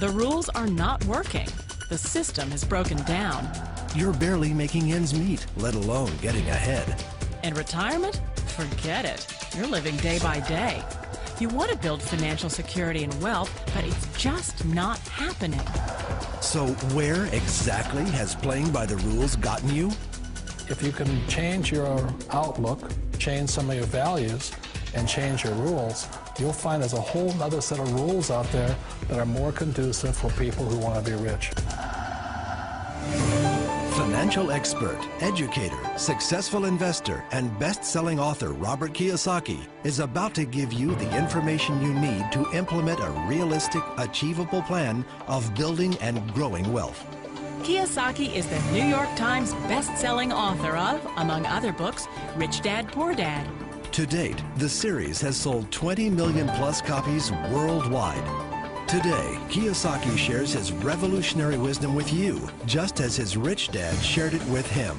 The rules are not working. The system is broken down. You're barely making ends meet, let alone getting ahead. And retirement? Forget it. You're living day by day. You want to build financial security and wealth, but it's just not happening. So where exactly has playing by the rules gotten you? If you can change your outlook, change some of your values, and change your rules, you'll find there's a whole other set of rules out there that are more conducive for people who want to be rich. Financial expert, educator, successful investor, and best-selling author Robert Kiyosaki is about to give you the information you need to implement a realistic, achievable plan of building and growing wealth. Kiyosaki is the New York Times best-selling author of, among other books, Rich Dad, Poor Dad. To date, the series has sold 20 million plus copies worldwide. Today, Kiyosaki shares his revolutionary wisdom with you, just as his rich dad shared it with him.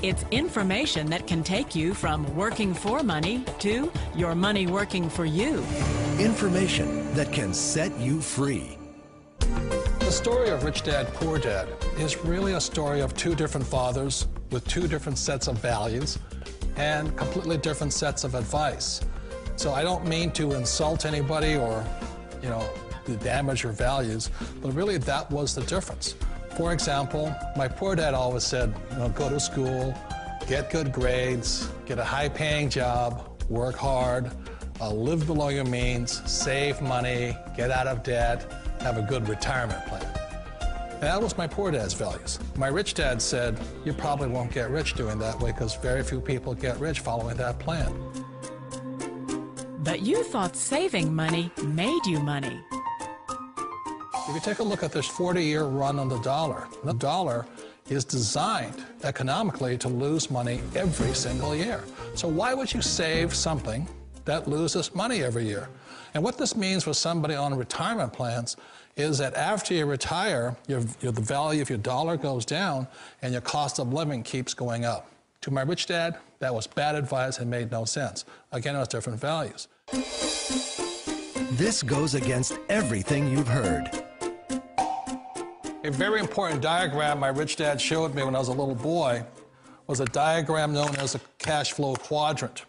It's information that can take you from working for money to your money working for you. Information that can set you free. The story of Rich Dad, Poor Dad is really a story of two different fathers with two different sets of values and completely different sets of advice. So I don't mean to insult anybody or, to damage your values, but really that was the difference. For example, my poor dad always said, go to school, get good grades, get a high-paying job, work hard, live below your means, save money, get out of debt, have a good retirement plan. And that was my poor dad's values. My rich dad said, you probably won't get rich doing that way because very few people get rich following that plan. But you thought saving money made you money. If you take a look at this 40-year run on the dollar is designed economically to lose money every single year. So why would you save something that loses money every year? And what this means for somebody on retirement plans is that after you retire, the value of your dollar goes down and your cost of living keeps going up. To my rich dad, that was bad advice and made no sense. Again, it was different values. This goes against everything you've heard. A very important diagram my rich dad showed me when I was a little boy was a diagram known as a cash flow quadrant.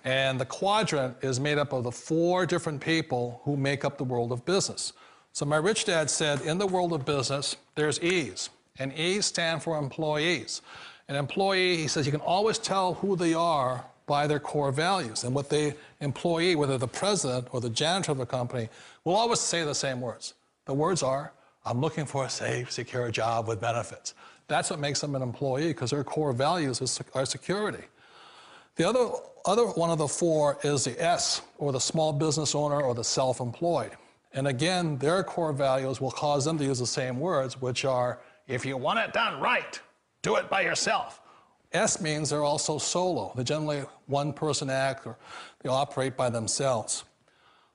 And the quadrant is made up of the 4 different people who make up the world of business. So my rich dad said, in the world of business, there's E's, and E's stand for employees. An employee, he says, you can always tell who they are by their core values. And what the employee, whether the president or the janitor of the company, will always say the same words. The words are, I'm looking for a safe, secure job with benefits. That's what makes them an employee, because their core values are security. The other one of the 4 is the S, or the small business owner or the self-employed. And again, their core values will cause them to use the same words, which are, if you want it done right, do it by yourself. S means they're also solo. They're generally one-person act, or they operate by themselves.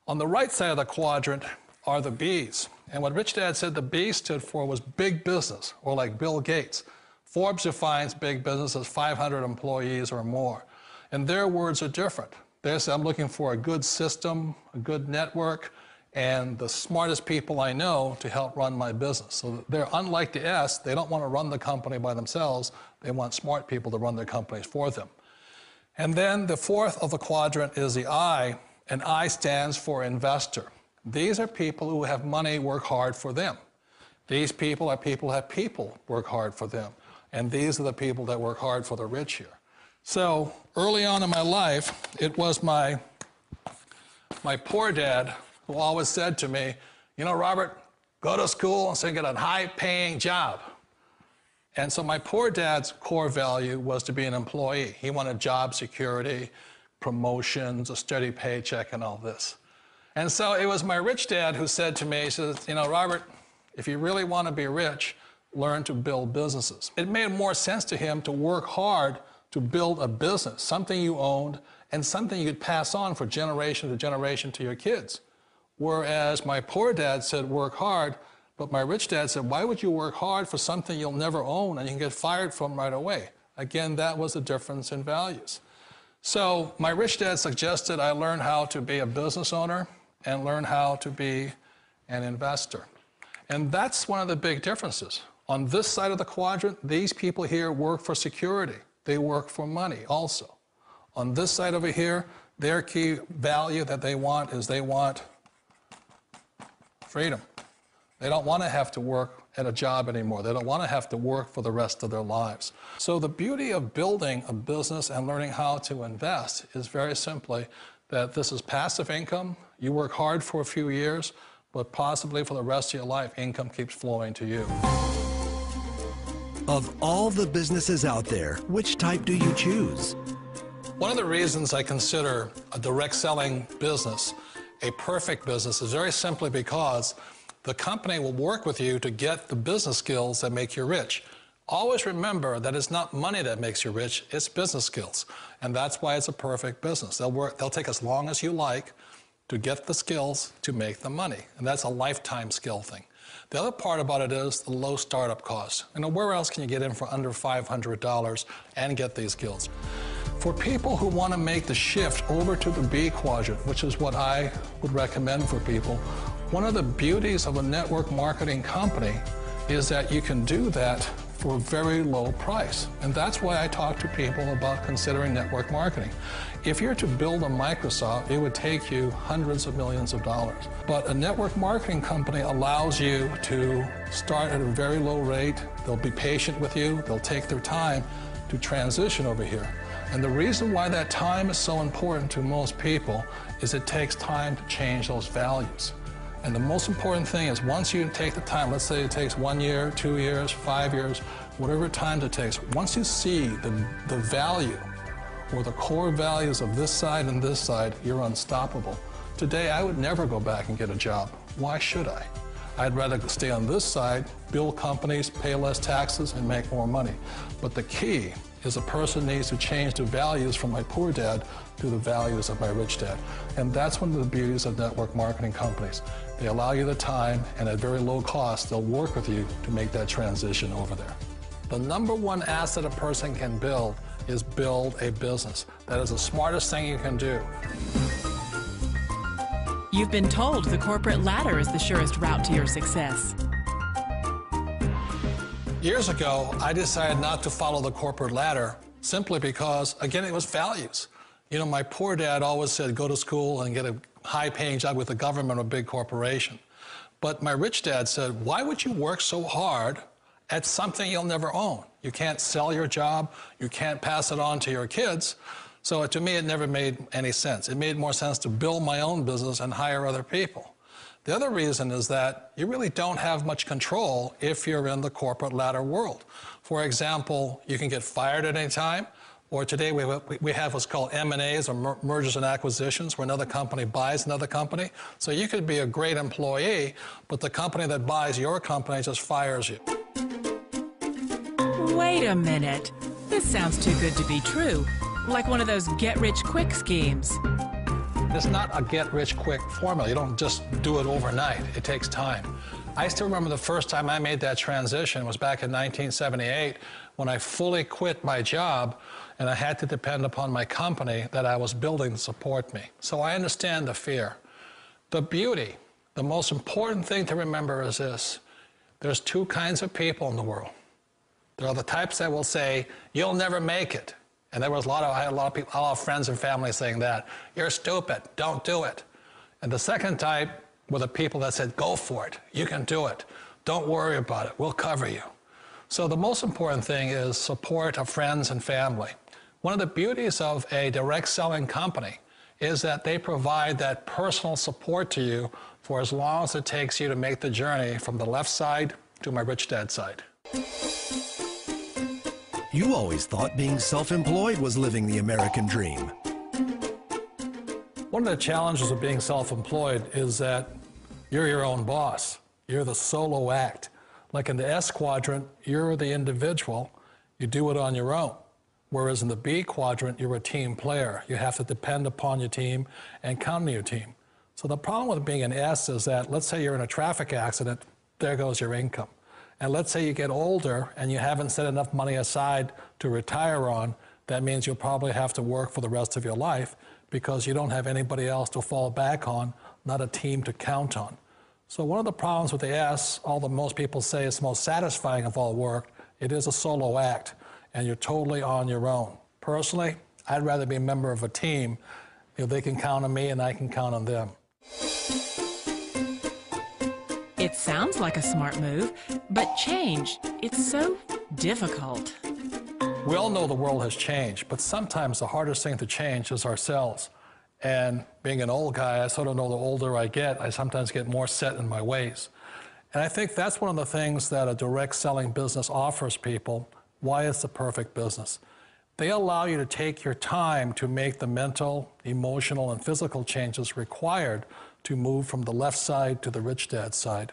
On the right side of the quadrant are the B's. And what Rich Dad said the B stood for was big business, or like Bill Gates. Forbes defines big business as 500 employees or more. And their words are different. They say, I'm looking for a good system, a good network, and the smartest people I know to help run my business. So they're unlike the S. They don't want to run the company by themselves. They want smart people to run their companies for them. And then the 4th of the quadrant is the I, and I stands for investor. These are people who have money work hard for them. These people are people who have people work hard for them. And these are the people that work hard for the rich here. So early on in my life, it was my poor dad who always said to me, Robert, go to school and get a high-paying job. And so my poor dad's core value was to be an employee. He wanted job security, promotions, a steady paycheck, and all this. And so it was my rich dad who said to me, he says, Robert, if you really want to be rich, learn to build businesses. It made more sense to him to work hard to build a business, something you owned and something you could pass on for generation to generation to your kids. Whereas my poor dad said, work hard, but my rich dad said, why would you work hard for something you'll never own and you can get fired from right away? Again, that was the difference in values. So my rich dad suggested I learn how to be a business owner and learn how to be an investor. And that's one of the big differences. On this side of the quadrant, these people here work for security. They work for money also. On this side over here, their key value that they want is they want freedom. They don't want to have to work at a job anymore. They don't want to have to work for the rest of their lives. So the beauty of building a business and learning how to invest is very simply that this is passive income. You work hard for a few years, but possibly for the rest of your life, income keeps flowing to you. Of all the businesses out there, which type do you choose? One of the reasons I consider a direct selling business a perfect business is very simply because the company will work with you to get the business skills that make you rich. Always remember that it's not money that makes you rich, it's business skills. And that's why it's a perfect business. They'll take as long as you like to get the skills to make the money. And that's a lifetime skill thing. The other part about it is the low startup cost. You know, where else can you get in for under $500 and get these skills? For people who want to make the shift over to the B quadrant, which is what I would recommend for people, one of the beauties of a network marketing company is that you can do that for a very low price. And that's why I talk to people about considering network marketing. If you're to build a Microsoft, it would take you hundreds of millions of dollars. But a network marketing company allows you to start at a very low rate. They'll be patient with you. They'll take their time to transition over here. And the reason why that time is so important to most people is it takes time to change those values. And the most important thing is once you take the time, let's say it takes 1 year, 2 years, 5 years, whatever time it takes, once you see the value or the core values of this side and this side, you're unstoppable. Today, I would never go back and get a job. Why should I? I'd rather stay on this side, build companies, pay less taxes, and make more money. But the key is a person needs to change the values from my poor dad to the values of my rich dad. And that's one of the beauties of network marketing companies. They allow you the time, and at very low cost, they'll work with you to make that transition over there. The number one asset a person can build is build a business. That is the smartest thing you can do. You've been told the corporate ladder is the surest route to your success. Years ago, I decided not to follow the corporate ladder simply because, again, it was values. You know, my poor dad always said, go to school and get a high-paying job with the government or a big corporation. But my rich dad said, why would you work so hard at something you'll never own? You can't sell your job. You can't pass it on to your kids. So to me, it never made any sense. It made more sense to build my own business and hire other people. The other reason is that you really don't have much control if you're in the corporate ladder world. For example, you can get fired at any time, or today we have what's called M&As, or mergers and acquisitions, where another company buys another company. So you could be a great employee, but the company that buys your company just fires you. Wait a minute. This sounds too good to be true. Like one of those get-rich-quick schemes. It's not a get-rich-quick formula. You don't just do it overnight. It takes time. I still remember the first time I made that transition was back in 1978 when I fully quit my job and I had to depend upon my company that I was building to support me. So I understand the fear. The beauty, the most important thing to remember is this. There's two kinds of people in the world. There are the types that will say, you'll never make it. And there was I had a lot of people, a lot of friends and family saying that. You're stupid, don't do it. And the second type were the people that said, go for it, you can do it. Don't worry about it, we'll cover you. So the most important thing is support of friends and family. One of the beauties of a direct selling company is that they provide that personal support to you for as long as it takes you to make the journey from the left side to my rich dad side. You always thought being self-employed was living the American dream. One of the challenges of being self-employed is that you're your own boss. You're the solo act. Like in the S quadrant, you're the individual. You do it on your own. Whereas in the B quadrant, you're a team player. You have to depend upon your team and count on your team. So the problem with being an S is that, let's say you're in a traffic accident, there goes your income. And let's say you get older and you haven't set enough money aside to retire on, that means you'll probably have to work for the rest of your life because you don't have anybody else to fall back on, not a team to count on. So one of the problems with the S, although most people say it's the most satisfying of all work, it is a solo act, and you're totally on your own. Personally, I'd rather be a member of a team. You know, they can count on me and I can count on them. It sounds like a smart move, but change, it's so difficult. We all know the world has changed, but sometimes the hardest thing to change is ourselves. And being an old guy, I sort of know the older I get, I sometimes get more set in my ways. And I think that's one of the things that a direct selling business offers people, why it's the perfect business. They allow you to take your time to make the mental, emotional, and physical changes required to move from the left side to the rich dad side.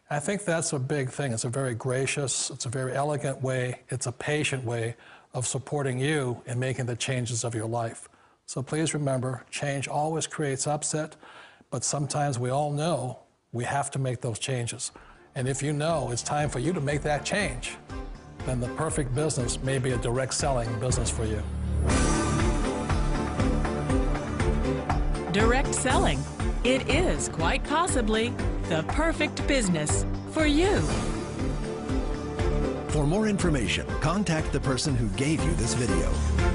I think that's a big thing. It's a very gracious, it's a very elegant way, it's a patient way of supporting you in making the changes of your life. So please remember, change always creates upset, but sometimes we all know we have to make those changes. And if you know it's time for you to make that change, then the perfect business may be a direct selling business for you. Direct selling. It is quite possibly the perfect business for you. For more information, contact the person who gave you this video.